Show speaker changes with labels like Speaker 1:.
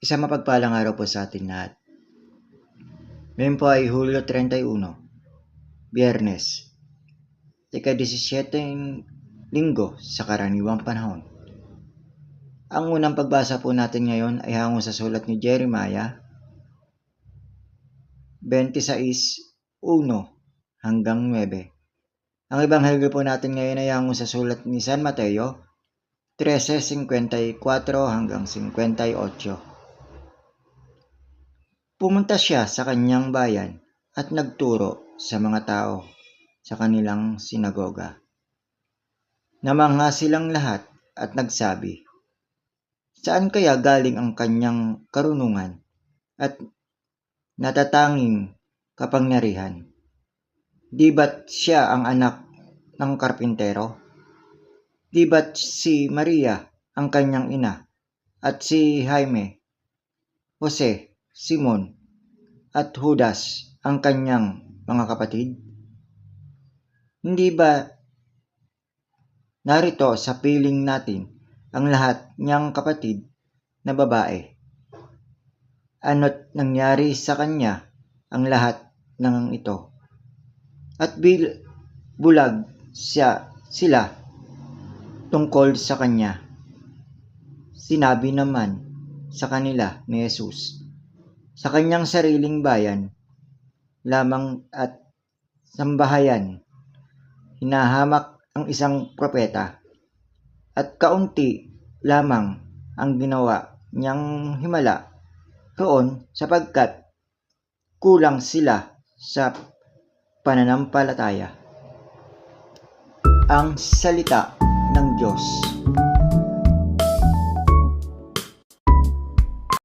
Speaker 1: Isang mapagpalang araw po sa atin lahat. Ngayon po ay Hulyo 31, Biyernes, ika-17 linggo sa karaniwang panahon. Ang unang pagbasa po natin ngayon ay hango sa sulat ni Jeremiah 26:1 hanggang 9. Ang ebanghelyo po natin ngayon ay hango sa sulat ni San Mateo 13:54 hanggang 58. Pumunta siya sa kanyang bayan at nagturo sa mga tao sa kanilang sinagoga. Namangha silang lahat at nagsabi, "Saan kaya galing ang kanyang karunungan at natatanging kapangyarihan? Di ba't siya ang anak ng karpintero? Di ba't si Maria ang kanyang ina at si Jaime, Jose, Simon at Judas ang kanyang mga kapatid? Hindi ba narito sa piling natin ang lahat niyang kapatid na babae? Ano't nangyari sa kanya ang lahat ng ito? At bulag sila tungkol sa kanya." Sinabi naman sa kanila ni Jesus, "Sa kanyang sariling bayan lamang at sambahayan hinahamak ang isang propeta, at kaunti lamang ang ginawa niyang himala roon sapagkat kulang sila sa pananampalataya." Ang salita ng Diyos.